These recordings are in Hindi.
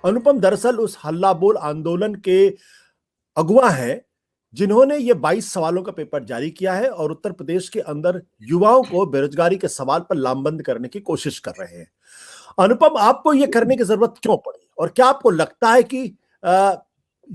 अनुपम, दरअसल उस हल्ला बोल आंदोलन के अगुवा हैं जिन्होंने ये 22 सवालों का पेपर जारी किया है और उत्तर प्रदेश के अंदर युवाओं को बेरोजगारी के सवाल पर लामबंद करने की कोशिश कर रहे हैं। अनुपम, आपको ये करने की जरूरत क्यों पड़ी और क्या आपको लगता है कि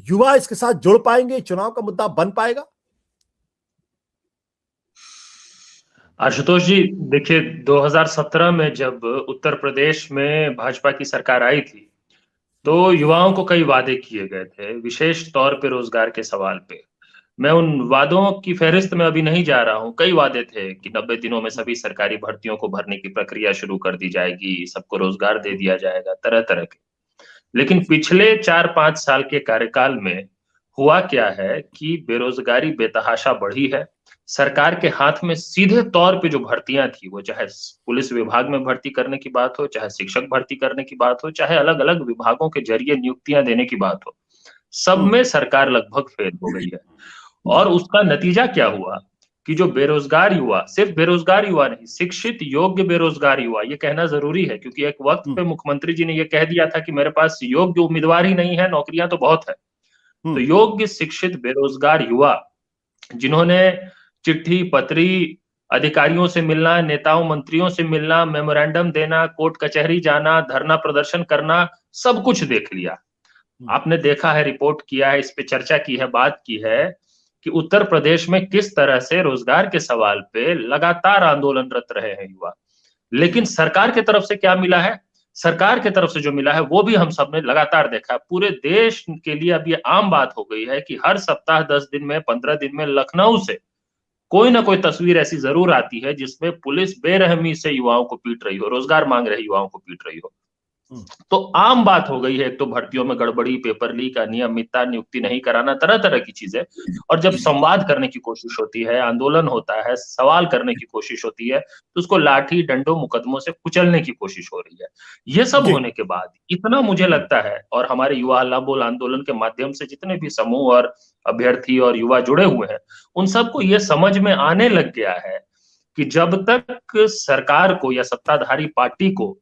युवा इसके साथ जुड़ पाएंगे, चुनाव का मुद्दा बन पाएगा? आशुतोष जी, देखिए 2017 में जब उत्तर प्रदेश में भाजपा की सरकार आई थी, तो युवाओं को कई वादे किए गए थे, विशेष तौर पे रोजगार के सवाल पे। मैं उन वादों की फहरिस्त में अभी नहीं जा रहा हूँ। कई वादे थे कि 90 दिनों में सभी सरकारी भर्तियों को भरने की प्रक्रिया शुरू कर दी जाएगी, सबको रोजगार दे दिया जाएगा, तरह-तरह के। लेकिन पिछले 4-5 साल के कार्यकाल में हुआ क्या है कि बेरोजगारी बेतहाशा बढ़ी है। सरकार के हाथ में सीधे तौर पे जो भर्तियां थी, वो चाहे पुलिस विभाग में भर्ती करने की बात हो, चाहे शिक्षक भर्ती करने की बात हो, चाहे अलग-अलग विभागों के जरिए नियुक्तियां देने की बात हो, सब में सरकार लगभग फेल हो गई है। और उसका नतीजा क्या हुआ कि जो बेरोजगार युवा, सिर्फ बेरोजगार युवा नहीं, शिक्षित योग्य बेरोजगार युवा, ये कहना जरूरी है क्योंकि एक वक्त पे मुख्यमंत्री जी ने ये कह दिया था कि मेरे पास योग्य उम्मीदवार ही नहीं है, नौकरियां तो बहुत है। तो योग्य शिक्षित बेरोजगार युवा जिन्होंने चिट्ठी पत्री, अधिकारियों से मिलना, नेताओं मंत्रियों से मिलना, मेमोरेंडम देना, कोर्ट कचहरी जाना, धरना प्रदर्शन करना, सब कुछ देख लिया। आपने देखा है, रिपोर्ट किया है, इस पे चर्चा की है, बात की है कि उत्तर प्रदेश में किस तरह से रोजगार के सवाल पे लगातार आंदोलनरत रहे हैं युवा। लेकिन सरकार की तरफ से क्या मिला है? सरकार की तरफ से जो मिला है वो भी हम सबने लगातार देखा है। पूरे देश के लिए अब ये आम बात हो गई है कि हर सप्ताह 10 दिन में, 15 दिन में लखनऊ से कोई ना कोई तस्वीर ऐसी जरूर आती है जिसमें पुलिस बेरहमी से युवाओं को पीट रही हो, रोजगार मांग रही युवाओं को पीट रही हो। तो आम बात हो गई है, एक तो भर्तियों में गड़बड़ी, पेपर लीक, अनियमितता, नियुक्ति नहीं कराना, तरह तरह की चीजें। और जब संवाद करने की कोशिश होती है, आंदोलन होता है, सवाल करने की कोशिश होती है, तो उसको लाठी डंडों मुकदमों से कुचलने की कोशिश हो रही है। ये सब होने के बाद इतना मुझे लगता है, और हमारे युवा हल्ला बोल आंदोलन के माध्यम से जितने भी समूह और अभ्यर्थी और युवा जुड़े हुए हैं, उन सबको ये समझ में आने लग गया है कि जब तक सरकार को या सत्ताधारी पार्टी को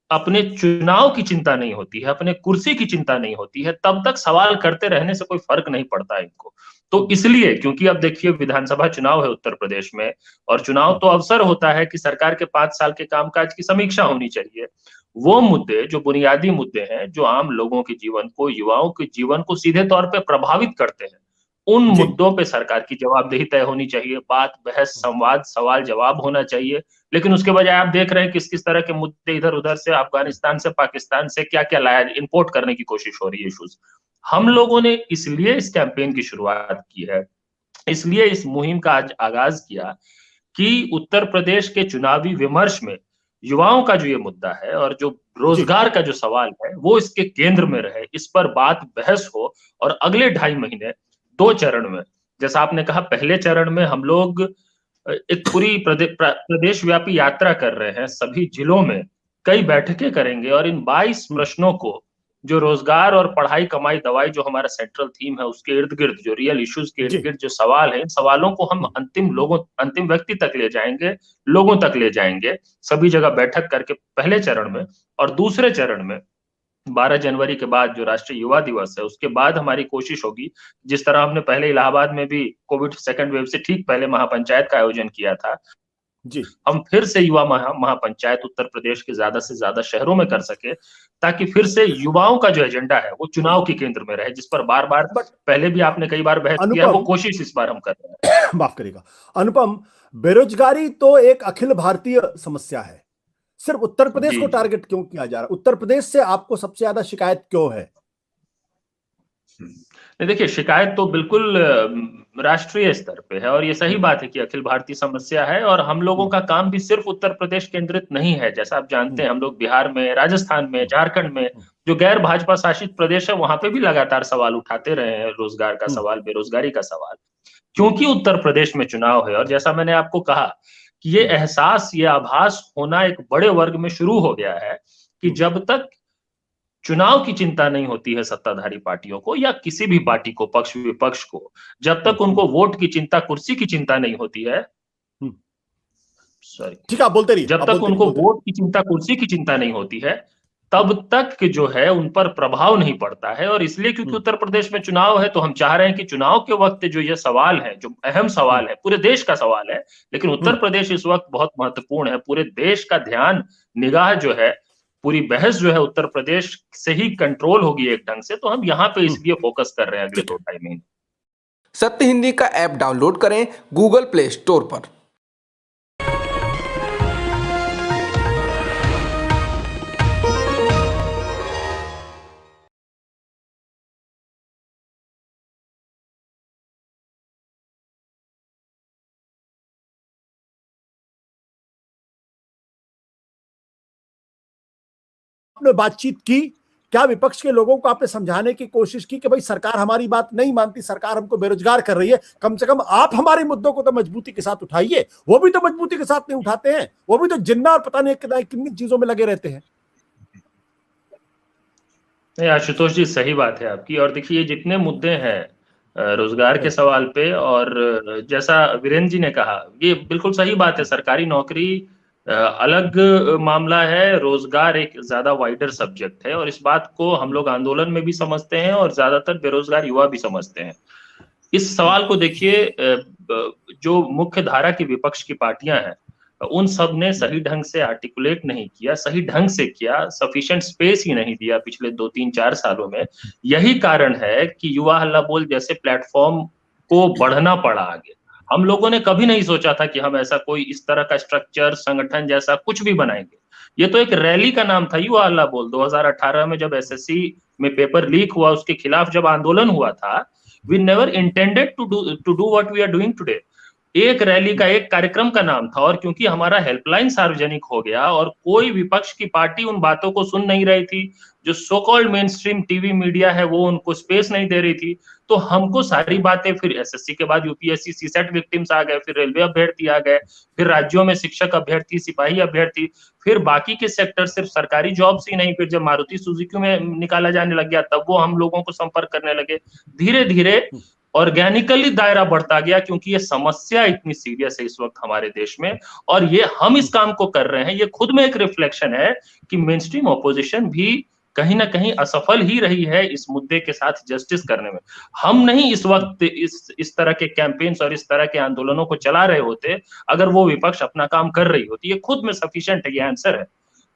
अपने चुनाव की चिंता नहीं होती है, अपने कुर्सी की चिंता नहीं होती है, तब तक सवाल करते रहने से कोई फर्क नहीं पड़ता है इनको। तो इसलिए, क्योंकि अब देखिए विधानसभा चुनाव है उत्तर प्रदेश में, और चुनाव तो अवसर होता है कि सरकार के 5 साल के कामकाज की समीक्षा होनी चाहिए। वो मुद्दे, जो बुनियादी मुद्दे हैं, जो आम लोगों के जीवन को, युवाओं के जीवन को सीधे तौर पे प्रभावित करते हैं, उन मुद्दों पे सरकार की जवाबदेही तय होनी चाहिए, बात, बहस, संवाद, सवाल जवाब होना चाहिए। लेकिन उसके बजाय आप देख रहे हैं किस-किस तरह के मुद्दे इधर-उधर से, अफगानिस्तान से, पाकिस्तान से क्या-क्या लाया, इंपोर्ट करने की कोशिश हो रही है इश्यूज। हम लोगों ने इसलिए इस कैंपेन की शुरुआत की है, इसलिए इस मुहिम का आज आगाज किया कि उत्तर प्रदेश के चुनावी विमर्श में युवाओं का जो ये मुद्दा है और जो रोजगार का जो सवाल है, वो इसके केंद्र में रहे, इस पर बात बहस हो। और अगले 2.5 महीने 2 चरण में, जैसा आपने कहा, पहले चरण में हम लोग एक पूरी प्रदेश व्यापी यात्रा कर रहे हैं, सभी जिलों में कई बैठकें करेंगे और इन 22 प्रश्नों को, जो रोजगार और पढ़ाई कमाई दवाई जो हमारा सेंट्रल थीम है, उसके इर्द-गिर्द, जो रियल इश्यूज के इर्द-गिर्द जो सवाल है, इन सवालों को हम अंतिम व्यक्ति तक ले जाएंगे, लोगों तक ले जाएंगे, सभी जगह बैठक करके पहले चरण में। और दूसरे चरण में 12 जनवरी के बाद जो राष्ट्रीय युवा दिवस है, उसके बाद हमारी कोशिश होगी, जिस तरह हमने पहले इलाहाबाद में भी कोविड सेकंड वेव से ठीक पहले महापंचायत का आयोजन किया था, हम फिर से युवा महापंचायत उत्तर प्रदेश के ज्यादा से ज्यादा शहरों में कर सके, ताकि फिर से युवाओं का जो एजेंडा है वो चुनाव के केंद्र में रहे, जिस पर बार-बार पहले भी आपने कई बार बहस किया है, वो कोशिश इस बार हम कर रहे हैं। माफ करिएगा अनुपम, बेरोजगारी तो एक अखिल भारतीय समस्या है, सिर्फ उत्तर प्रदेश को टारगेट क्यों किया जा रहा है? उत्तर प्रदेश से आपको सबसे ज्यादा शिकायत क्यों है? नहीं, देखिए, शिकायत तो बिल्कुल राष्ट्रीय स्तर पे है, और ये सही बात है कि अखिल भारतीय समस्या है। और हम लोगों का काम भी सिर्फ उत्तर प्रदेश केंद्रित नहीं है। जैसा आप जानते हैं, हम लोग बिहार में, राजस्थान में, झारखंड में, जो गैर भाजपा शासित प्रदेश है, वहां पे भी लगातार सवाल उठाते रहे हैं, रोजगार का सवाल, बेरोजगारी का सवाल। क्योंकि उत्तर प्रदेश में चुनाव है, और जैसा मैंने आपको कहा कि ये एहसास, ये आभास होना एक बड़े वर्ग में शुरू हो गया है कि जब तक चुनाव की चिंता नहीं होती है सत्ताधारी पार्टियों को या किसी भी पार्टी को, पक्ष विपक्ष को, जब तक उनको वोट की चिंता, कुर्सी की चिंता नहीं होती है, सॉरी, ठीक है, आप बोलते रहिए, जब तक उनको वोट की चिंता, कुर्सी की चिंता नहीं होती है, तब तक जो है उन पर प्रभाव नहीं पड़ता है। और इसलिए क्योंकि उत्तर प्रदेश में चुनाव है, तो हम चाह रहे हैं कि चुनाव के वक्त जो ये सवाल है, जो अहम सवाल है, पूरे देश का सवाल है, लेकिन उत्तर प्रदेश इस वक्त बहुत महत्वपूर्ण है। पूरे देश का ध्यान, निगाह जो है, पूरी बहस जो है उत्तर प्रदेश से ही कंट्रोल होगी एक ढंग से। तो हम यहाँ पे इसलिए फोकस कर रहे हैं अगले 2-2.5 महीने। सत्य हिंदी का ऐप डाउनलोड करें गूगल प्ले स्टोर पर। आपने बातचीत की, क्या विपक्ष के लोगों को आपने समझाने की कोशिश की कि भाई सरकार हमारी बात नहीं मानती, सरकार हमको बेरोजगार कर रही है, कम से कम आप हमारे मुद्दों को तो मजबूती के साथ उठाइए? वो भी तो मजबूती के साथ नहीं उठाते हैं, वो भी तो जिन्ना और पता नहीं कितनी किन चीजों में लगे रहते हैं। नहीं आशुतोष जी, सही बात है आपकी। और देखिए ये जितने मुद्दे हैं रोजगार के सवाल पे, और जैसा वीरेंद्र जी ने कहा, ये बिल्कुल सही बात है। सरकारी नौकरी अलग मामला है, रोजगार एक ज्यादा वाइडर सब्जेक्ट है। और इस बात को हम लोग आंदोलन में भी समझते हैं और ज्यादातर बेरोजगार युवा भी समझते हैं। इस सवाल को देखिए, जो मुख्य धारा की विपक्ष की पार्टियां हैं, उन सब ने सही ढंग से आर्टिकुलेट नहीं किया, सही ढंग से किया, सफिशिएंट स्पेस ही नहीं दिया पिछले 2-3-4 सालों में। यही कारण है कि युवा हल्ला बोल जैसे प्लेटफॉर्म को बढ़ना पड़ा आगे। हम लोगों ने कभी नहीं सोचा था कि हम ऐसा कोई इस तरह का स्ट्रक्चर, संगठन जैसा कुछ भी बनाएंगे। ये तो एक रैली का नाम था, युवा हल्ला बोल। 2018 में जब एसएससी में पेपर लीक हुआ, उसके खिलाफ जब आंदोलन हुआ था, we never intended to do what we are doing today. एक रैली का, एक कार्यक्रम का नाम था। और क्योंकि हमारा हेल्पलाइन सार्वजनिक हो गया और कोई विपक्ष की पार्टी उन बातों को सुन नहीं रही थी, जो so called main stream TV media है वो उनको स्पेस नहीं दे रही थी, तो हमको सारी बातें, फिर एसएससी के बाद यूपीएससी सीसेट विक्टिम्स आ गए, फिर रेलवे अभ्यर्थी आ गए, फिर राज्यों में शिक्षक अभ्यर्थी, सिपाही अभ्यर्थी, फिर बाकी के सेक्टर, सिर्फ सरकारी जॉब्स ही नहीं। फिर जब मारुति सुजुकी में निकाला जाने लग गया, तब वो हम लोगों को संपर्क करने लगे। धीरे धीरे ऑर्गेनिकली दायरा बढ़ता गया, क्योंकि ये समस्या इतनी सीरियस है इस वक्त हमारे देश में। और ये हम इस काम को कर रहे हैं, ये खुद में एक रिफ्लेक्शन है कि मेनस्ट्रीम ऑपोजिशन भी कहीं ना कहीं असफल ही रही है इस मुद्दे के साथ जस्टिस करने में। हम नहीं इस वक्त इस तरह के कैंपेन्स और इस तरह के आंदोलनों को चला रहे होते अगर वो विपक्ष अपना काम कर रही होती। ये खुद में सफिशिएंट है, ये आंसर है।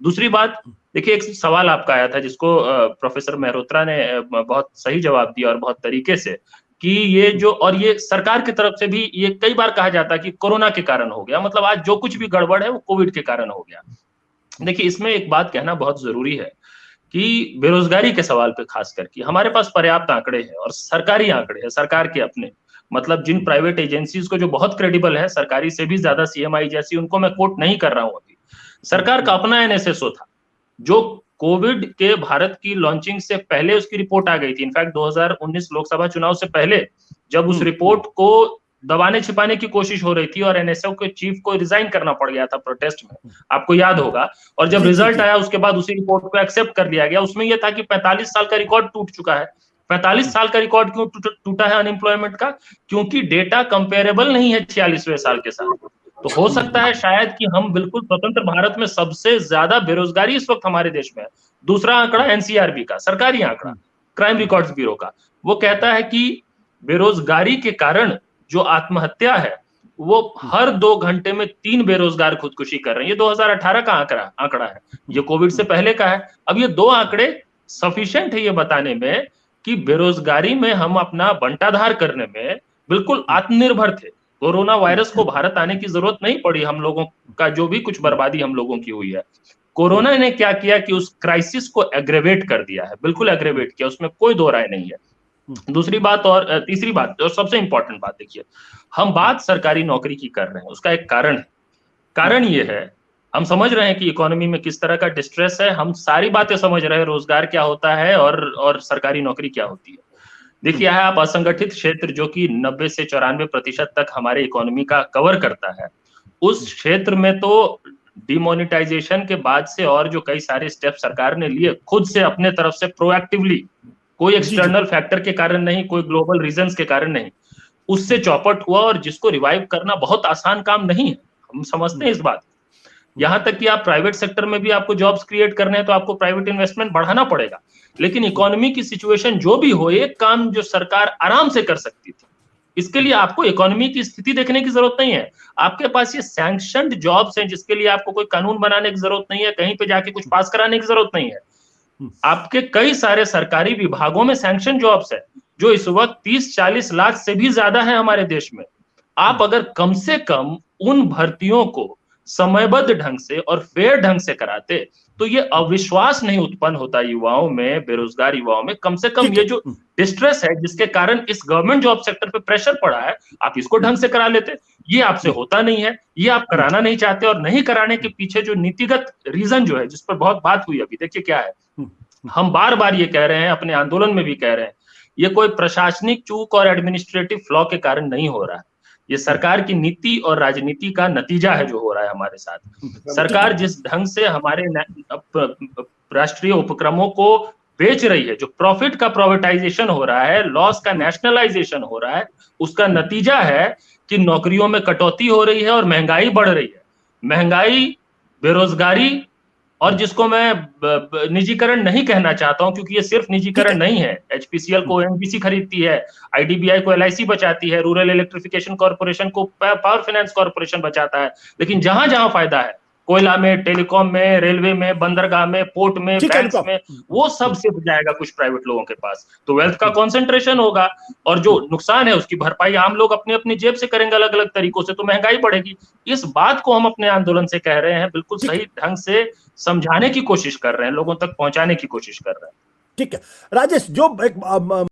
दूसरी बात, देखिए एक सवाल आपका आया था जिसको प्रोफेसर मेहरोत्रा ने बहुत सही जवाब दिया और बहुत तरीके से, कि ये जो, और ये सरकार की तरफ से भी ये कई बार कहा जाता है कि कोरोना के कारण हो गया, मतलब आज जो कुछ भी गड़बड़ है वो कोविड के कारण हो गया। देखिए इसमें एक बात कहना बहुत जरूरी है कि बेरोजगारी के सवाल पे खास करके हमारे पास पर्याप्त आंकड़े हैं, और सरकारी आंकड़े हैं, सरकार के अपने, मतलब जिन प्राइवेट एजेंसीज को जो बहुत क्रेडिबल है, सरकारी से भी ज्यादा सीएमआई जैसी, उनको मैं कोट नहीं कर रहा हूं अभी। सरकार का अपना एनएसएसओ था, जो कोविड के भारत की लॉन्चिंग से पहले उसकी रिपोर्ट आ गई थी। इनफैक्ट 2019 लोकसभा चुनाव से पहले जब उस रिपोर्ट को दबाने छिपाने की कोशिश हो रही थी और एनएसओ के चीफ को रिजाइन करना पड़ गया था प्रोटेस्ट में, आपको याद होगा। और जब रिजल्ट आया उसके बाद उसी रिपोर्ट को एक्सेप्ट कर लिया गया। उसमें यह था कि 45 साल का रिकॉर्ड टूट चुका है। 45 साल का रिकॉर्ड क्यों टूटा है अनएम्प्लॉयमेंट का? क्योंकि डेटा कंपेरेबल नहीं है 46वें साल के साथ। तो हो सकता है शायद कि हम बिल्कुल स्वतंत्र भारत में सबसे ज्यादा बेरोजगारी इस वक्त हमारे देश में है। दूसरा आंकड़ा एनसीआरबी का, सरकारी आंकड़ा, क्राइम रिकॉर्ड्स ब्यूरो का, वो कहता है कि बेरोजगारी के कारण जो आत्महत्या है वो हर 2 घंटे में 3 बेरोजगार खुदकुशी कर रहे हैं। ये 2018 का आंकड़ा है, ये कोविड से पहले का है। अब ये 2 आंकड़े सफिशिएंट है ये बताने में कि बेरोजगारी में हम अपना बंटाधार करने में बिल्कुल आत्मनिर्भर थे। कोरोना वायरस को भारत आने की जरूरत नहीं पड़ी हम लोगों का, जो भी कुछ बर्बादी हम लोगों की हुई है। कोरोना ने क्या किया कि उस क्राइसिस को एग्रेवेट कर दिया है, बिल्कुल एग्रेवेट किया, उसमें कोई दो राय नहीं है। दूसरी बात और तीसरी बात और सबसे इंपॉर्टेंट बात, देखिए हम बात सरकारी नौकरी की कर रहे हैं, उसका एक कारण है। कारण ये है, हम समझ रहे हैं कि इकोनॉमी में किस तरह का डिस्ट्रेस है, हम सारी बातें समझ रहे हैं, रोजगार क्या होता है और सरकारी नौकरी क्या होती है। देखिए है आप असंगठित क्षेत्र जो कि 90 से 94% तक हमारे इकोनॉमी का कवर करता है, उस क्षेत्र में तो डिमोनेटाइजेशन के बाद से और जो कई सारे स्टेप सरकार ने लिए खुद से अपने तरफ से प्रोएक्टिवली, कोई एक्सटर्नल फैक्टर के कारण नहीं, कोई ग्लोबल रीजंस के कारण नहीं, उससे चौपट हुआ। और जिसको रिवाइव करना बहुत आसान काम नहीं है, हम समझते हैं इस बात। यहां तक कि आप प्राइवेट सेक्टर में भी आपको जॉब्स क्रिएट करने हैं तो आपको प्राइवेट इन्वेस्टमेंट बढ़ाना पड़ेगा। लेकिन इकोनॉमी की सिचुएशन जो भी हो, एक काम जो सरकार आराम से कर सकती थी, इसके लिए आपको इकोनॉमी की स्थिति देखने की जरूरत नहीं है। आपके पास ये सैंक्शनड जॉब्स हैं जिसके लिए आपको कोई कानून बनाने की जरूरत नहीं है, कहीं पे जाके कुछ पास कराने की जरूरत नहीं है। आपके कई सारे सरकारी विभागों में सैंक्शन जॉब्स है जो इस वक्त 30-40 लाख से भी ज्यादा है हमारे देश में। आप अगर कम से कम उन भर्तियों को समयबद्ध ढंग से और फेयर ढंग से कराते तो ये अविश्वास नहीं उत्पन्न होता युवाओं में, बेरोजगार युवाओं में। कम से कम ये जो डिस्ट्रेस है जिसके कारण इस गवर्नमेंट जॉब सेक्टर पे प्रेशर पड़ा है, आप इसको ढंग से करा लेते। ये आपसे होता नहीं है, ये आप कराना नहीं चाहते, और नहीं कराने के पीछे जो नीतिगत रीजन जो है जिस पर बहुत बात हुई अभी, देखिए क्या है। हम बार बार ये कह रहे हैं, अपने आंदोलन में भी कह रहे हैं, ये कोई प्रशासनिक चूक और एडमिनिस्ट्रेटिव फ्लॉ के कारण नहीं हो रहा है। ये सरकार की नीति और राजनीति का नतीजा है जो हो रहा है हमारे साथ। सरकार जिस ढंग से हमारे राष्ट्रीय उपक्रमों को बेच रही है, जो प्रॉफिट का प्राइवेटाइजेशन हो रहा है, लॉस का नेशनलाइजेशन हो रहा है, उसका नतीजा है कि नौकरियों में कटौती हो रही है और महंगाई बढ़ रही है। महंगाई, बेरोजगारी, और जिसको मैं निजीकरण नहीं कहना चाहता हूं क्योंकि ये सिर्फ निजीकरण नहीं है। एचपीसीएल को ओएनजीसी खरीदती है, आईडीबीआई को एलआईसी बचाती है, रूरल इलेक्ट्रिफिकेशन कॉर्पोरेशन को पावर फाइनेंस कॉर्पोरेशन बचाता है। लेकिन जहां जहां फायदा है, कोयला में, टेलीकॉम में, रेलवे में, बंदरगाह में, पोर्ट में, बैंक्स में, वो सब सिर्फ जाएगा कुछ प्राइवेट लोगों के पास। तो वेल्थ का कॉन्सेंट्रेशन होगा और जो नुकसान है उसकी भरपाई आम लोग अपनी अपनी जेब से करेंगे अलग अलग तरीकों से, तो महंगाई बढ़ेगी। इस बात को हम अपने आंदोलन से कह रहे हैं, बिल्कुल सही ढंग से समझाने की कोशिश कर रहे हैं, लोगों तक पहुंचाने की कोशिश कर रहे हैं। ठीक है राजेश, जो एक